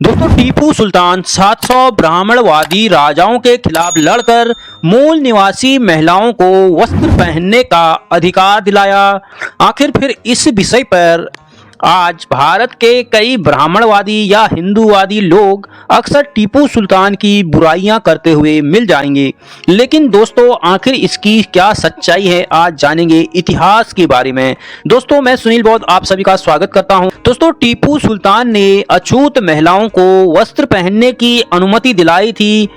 दोस्तों टीपू सुल्तान 700 ब्राह्मणवादी राजाओं के खिलाफ लड़कर मूल निवासी महिलाओं को वस्त्र पहनने का अधिकार दिलाया। आखिर फिर इस विषय पर आज भारत के कई ब्राह्मणवादी या हिंदूवादी लोग अक्सर टीपू सुल्तान की बुराइयां करते हुए मिल जाएंगे, लेकिन दोस्तों आखिर इसकी क्या सच्चाई है, आज जानेंगे इतिहास के बारे में। दोस्तों मैं सुनील बौद्ध आप सभी का स्वागत करता हूं। दोस्तों टीपू सुल्तान ने अछूत महिलाओं को वस्त्र पहनने की अनुमति दिलाई थी।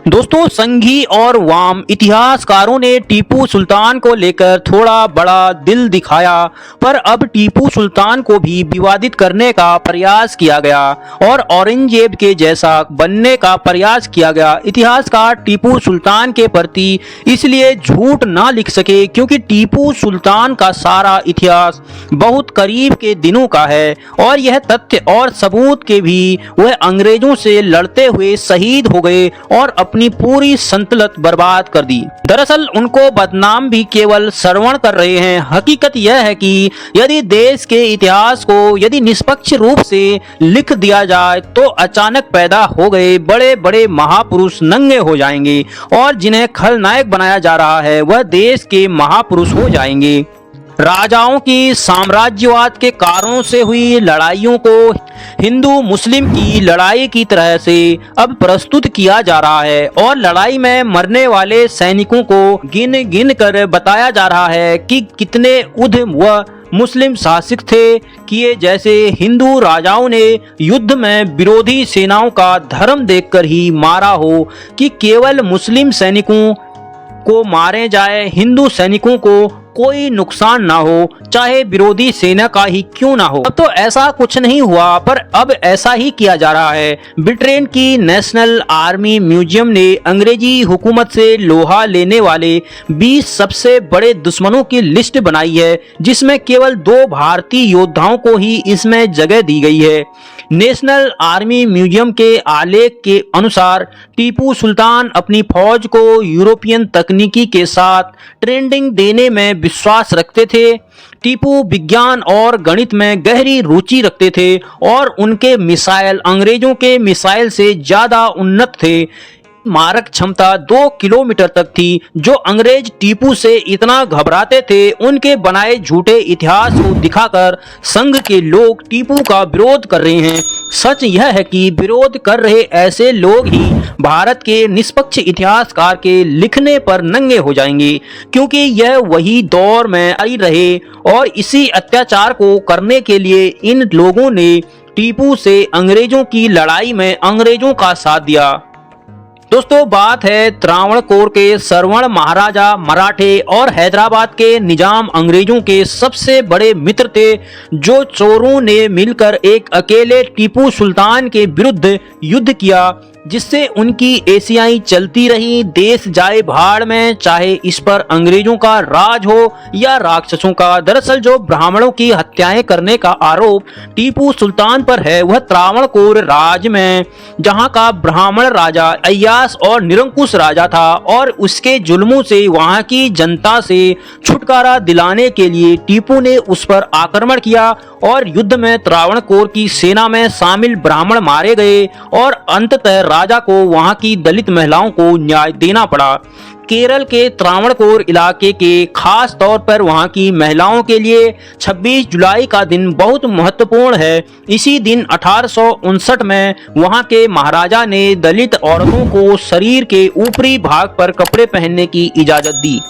दोस्तों संघी और वाम इतिहासकारों ने टीपू सुल्तान को लेकर थोड़ा बड़ा दिल दिखाया, पर अब टीपू सुल्तान को भी विवादित करने का प्रयास किया गया और औरंगजेब के जैसा बनने का प्रयास किया गया। इतिहासकार टीपू सुल्तान के प्रति इसलिए झूठ ना लिख सके क्योंकि टीपू सुल्तान का सारा इतिहास बहुत करीब के दिनों का है और यह तथ्य और सबूत के भी वह अंग्रेजों से लड़ते हुए शहीद हो गए और अपनी पूरी संतलत बर्बाद कर दी। दरअसल उनको बदनाम भी केवल श्रवण कर रहे हैं। हकीकत यह है कि यदि देश के इतिहास को यदि निष्पक्ष रूप से लिख दिया जाए तो अचानक पैदा हो गए बड़े बड़े महापुरुष नंगे हो जाएंगे और जिन्हें खलनायक बनाया जा रहा है वह देश के महापुरुष हो जाएंगे। राजाओं की साम्राज्यवाद के कारणों से हुई लड़ाइयों को हिंदू मुस्लिम की लड़ाई की तरह से अब प्रस्तुत किया जा रहा है और लड़ाई में मरने वाले सैनिकों को गिन गिन कर बताया जा रहा है कि कितने उध व मुस्लिम शासक थे कि जैसे हिंदू राजाओं ने युद्ध में विरोधी सेनाओं का धर्म देखकर ही मारा हो कि केवल मुस्लिम सैनिकों को मारे जाए, हिंदू सैनिकों को कोई नुकसान ना हो, चाहे विरोधी सेना का ही क्यों ना हो। अब तो ऐसा कुछ नहीं हुआ, पर अब ऐसा ही किया जा रहा है। ब्रिटेन की नेशनल आर्मी म्यूजियम ने अंग्रेजी हुकूमत से लोहा लेने वाले 20 सबसे बड़े दुश्मनों की लिस्ट बनाई है, जिसमें केवल 2 भारतीय योद्धाओं को ही इसमें जगह दी गई है। नेशनल आर्मी म्यूजियम के आलेख के अनुसार टीपू सुल्तान अपनी फौज को यूरोपियन तकनीकी के साथ ट्रेनिंग देने में विश्वास रखते थे। टीपू विज्ञान और गणित में गहरी रुचि रखते थे और उनके मिसाइल अंग्रेजों के मिसाइल से ज्यादा उन्नत थे। मारक क्षमता 2 किलोमीटर तक थी। जो अंग्रेज टीपू से इतना घबराते थे, उनके बनाए झूठे इतिहास को दिखाकर संघ के लोग टीपू का विरोध कर रहे हैं। सच यह है कि विरोध कर रहे ऐसे लोग ही भारत के निष्पक्ष इतिहासकार के लिखने पर नंगे हो जाएंगे, क्योंकि यह वही दौर में आई रहे और इसी अत्याचार को करने के लिए इन लोगों ने टीपू से अंग्रेजों की लड़ाई में अंग्रेजों का साथ दिया। दोस्तों बात है त्रावणकोर के श्रवण महाराजा मराठे और हैदराबाद के निजाम अंग्रेजों के सबसे बड़े मित्र थे, जो चोरों ने मिलकर एक अकेले टीपू सुल्तान के विरुद्ध युद्ध किया, जिससे उनकी एशियाई चलती रही। देश जाए भाड़ में, चाहे इस पर अंग्रेजों का राज हो या राक्षसों का। दरअसल जो ब्राह्मणों की हत्याएं करने का आरोप टीपू सुल्तान पर है वह त्रावणकोर राज में, जहां का ब्राह्मण राजा अय्यास और निरंकुश राजा था और उसके जुल्मों से वहां की जनता से छुटकारा दिलाने के लिए टीपू ने उस पर आक्रमण किया और युद्ध में त्रावणकोर की सेना में शामिल ब्राह्मण मारे गए और अंततः राजा को वहां की दलित महिलाओं को न्याय देना पड़ा। केरल के त्रावणकोर इलाके के खास तौर पर वहां की महिलाओं के लिए 26 जुलाई का दिन बहुत महत्वपूर्ण है। इसी दिन 1859 में वहां के महाराजा ने दलित औरतों को शरीर के ऊपरी भाग पर कपड़े पहनने की इजाजत दी।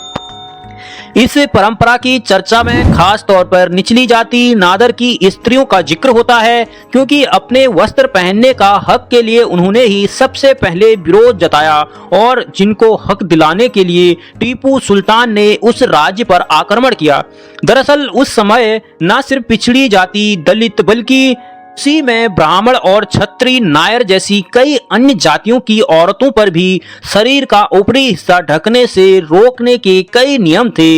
इस परंपरा की चर्चा में खास तौर पर निचली जाति नादर की स्त्रियों का जिक्र होता है, क्योंकि अपने वस्त्र पहनने का हक के लिए उन्होंने ही सबसे पहले विरोध जताया और जिनको हक दिलाने के लिए टीपू सुल्तान ने उस राज्य पर आक्रमण किया। दरअसल उस समय न सिर्फ पिछड़ी जाति दलित बल्कि उसी में ब्राह्मण और क्षत्रिय नायर जैसी कई अन्य जातियों की औरतों पर भी शरीर का ऊपरी हिस्सा ढकने से रोकने के कई नियम थे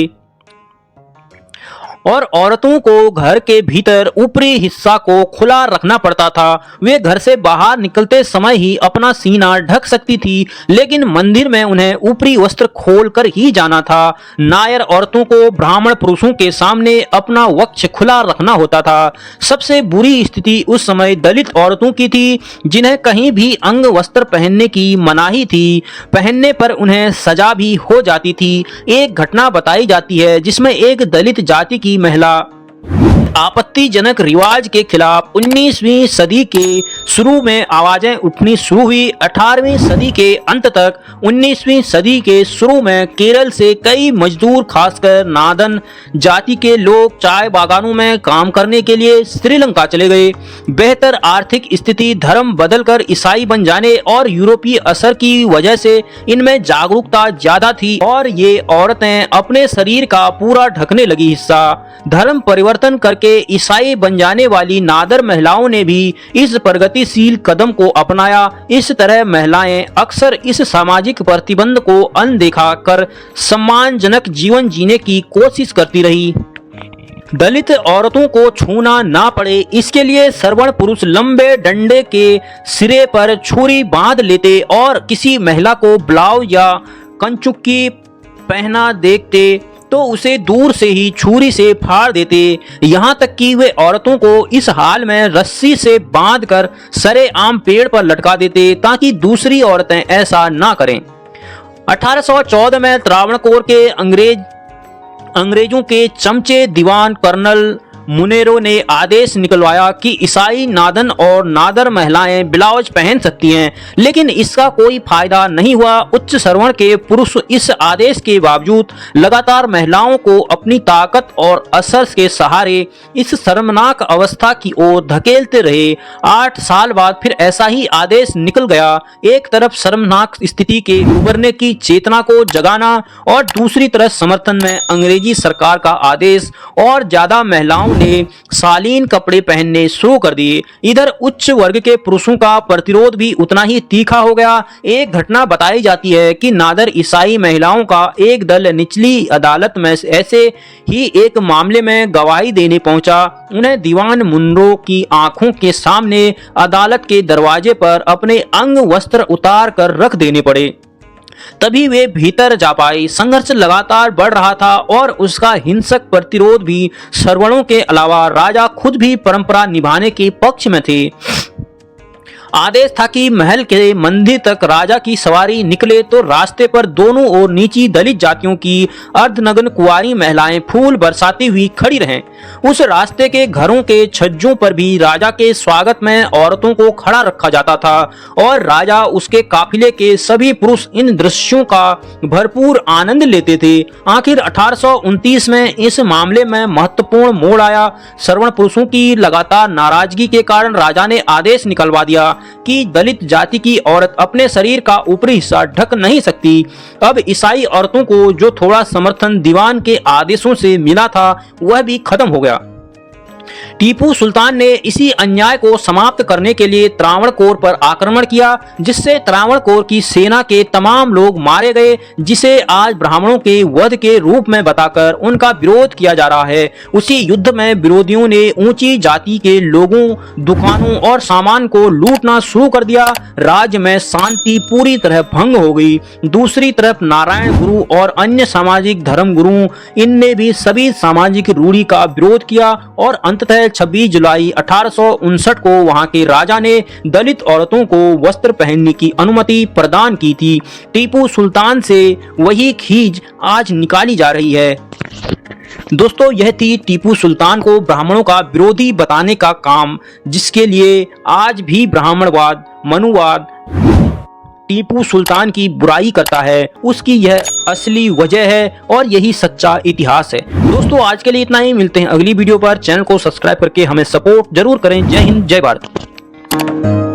और औरतों को घर के भीतर ऊपरी हिस्सा को खुला रखना पड़ता था। वे घर से बाहर निकलते समय ही अपना सीना ढक सकती थी, लेकिन मंदिर में उन्हें ऊपरी वस्त्र खोलकर ही जाना था। नायर औरतों को ब्राह्मण पुरुषों के सामने अपना वक्ष खुला रखना होता था। सबसे बुरी स्थिति उस समय दलित औरतों की थी, जिन्हें कहीं भी अंग वस्त्र पहनने की मनाही थी। पहनने पर उन्हें सजा भी हो जाती थी। एक घटना बताई जाती है जिसमें एक दलित जाति की महिला आपत्तिजनक रिवाज के खिलाफ 19वीं सदी के शुरू में आवाजें उठनी शुरू हुई। 18वीं सदी के अंत तक 19वीं सदी के शुरू में केरल से कई मजदूर, खासकर नादन जाति के लोग चाय बागानों में काम करने के लिए श्रीलंका चले गए। बेहतर आर्थिक स्थिति, धर्म बदलकर ईसाई बन जाने और यूरोपीय असर की वजह से इनमें जागरूकता ज्यादा थी और ये औरतें अपने शरीर का पूरा ढकने लगी हिस्सा। धर्म परिवर्तन करके ईसाई बन जाने वाली नादर महिलाओं ने भी इस प्रगतिशील कदम को अपनाया। इस तरह महिलाएं अक्सर इस सामाजिक प्रतिबंध को अनदेखा कर सम्मानजनक जीवन जीने की कोशिश करती रही। दलित औरतों को छूना ना पड़े, इसके लिए श्रवण पुरुष लंबे डंडे के सिरे पर छुरी बांध लेते और किसी महिला को ब्लाउज या कंचुकी पहना देखते तो उसे दूर से ही छुरी से फाड़ देते। यहाँ तक कि वे औरतों को इस हाल में रस्सी से बांधकर सरेआम पेड़ पर लटका देते ताकि दूसरी औरतें ऐसा ना करें। 1814 में त्रावणकोर के अंग्रेजों के चमचे दीवान कर्नल मुनेरो ने आदेश निकलवाया कि ईसाई नादन और नादर महिलाएं ब्लाउज पहन सकती हैं, लेकिन इसका कोई फायदा नहीं हुआ। उच्च श्रवण के पुरुष इस आदेश के बावजूद लगातार महिलाओं को अपनी ताकत और असर के सहारे इस शर्मनाक अवस्था की ओर धकेलते रहे। 8 साल बाद फिर ऐसा ही आदेश निकल गया। एक तरफ शर्मनाक स्थिति के उबरने की चेतना को जगाना और दूसरी तरफ समर्थन में अंग्रेजी सरकार का आदेश और ज्यादा महिलाओं ने शालीन कपड़े पहनने शुरू कर दिए। इधर उच्च वर्ग के पुरुषों का प्रतिरोध भी उतना ही तीखा हो गया। एक घटना बताई जाती है कि नादर ईसाई महिलाओं का एक दल निचली अदालत में ऐसे ही एक मामले में गवाही देने पहुंचा। उन्हें दीवान मुनरो की आंखों के सामने अदालत के दरवाजे पर अपने अंग वस्त्र उतार कर रख देने पड़े, तभी वे भीतर जा पाए। संघर्ष लगातार बढ़ रहा था और उसका हिंसक प्रतिरोध भी श्रवणों के अलावा राजा खुद भी परंपरा निभाने के पक्ष में थे। आदेश था कि महल के मंदिर तक राजा की सवारी निकले तो रास्ते पर दोनों ओर नीची दलित जातियों की अर्धनग्न कुंवारी महिलाएं फूल बरसाती हुई खड़ी रहें। उस रास्ते के घरों के छज्जों पर भी राजा के स्वागत में औरतों को खड़ा रखा जाता था और राजा, उसके काफिले के सभी पुरुष इन दृश्यों का भरपूर आनंद लेते थे। आखिर 1829 में इस मामले में महत्वपूर्ण मोड़ आया। श्रवण पुरुषों की लगातार नाराजगी के कारण राजा ने आदेश निकलवा दिया कि दलित जाति की औरत अपने शरीर का ऊपरी हिस्सा ढक नहीं सकती। अब ईसाई औरतों को जो थोड़ा समर्थन दीवान के आदेशों से मिला था वह भी खत्म हो गया। टीपू सुल्तान ने इसी अन्याय को समाप्त करने के लिए त्रावणकोर पर आक्रमण किया, जिससे त्रावणकोर की सेना के तमाम लोग मारे गए, जिसे आज ब्राह्मणों के वध के रूप में बताकर उनका विरोध किया जा रहा है। उसी युद्ध में विरोधियों ने ऊंची जाति के लोगों, दुकानों और सामान को लूटना शुरू कर दिया। राज्य में शांति पूरी तरह भंग हो गई। दूसरी तरफ नारायण गुरु और अन्य सामाजिक धर्म गुरुओं, इनने भी सभी सामाजिक रूढ़ी का विरोध किया और अंततः 26 जुलाई 1859 को वहां के राजा ने दलित औरतों को वस्त्र पहनने की अनुमति प्रदान की थी। टीपू सुल्तान से वही खींच आज निकाली जा रही है। दोस्तों, यह थी टीपू सुल्तान को ब्राह्मणों का विरोधी बताने का काम, जिसके लिए आज भी ब्राह्मणवाद, मनुवाद टीपू सुल्तान की बुराई करता है। उसकी यह असली वजह है और यही सच्चा इतिहास है। दोस्तों, आज के लिए इतना ही। मिलते हैं अगली वीडियो पर। चैनल को सब्सक्राइब करके हमें सपोर्ट जरूर करें। जय हिंद, जय भारत।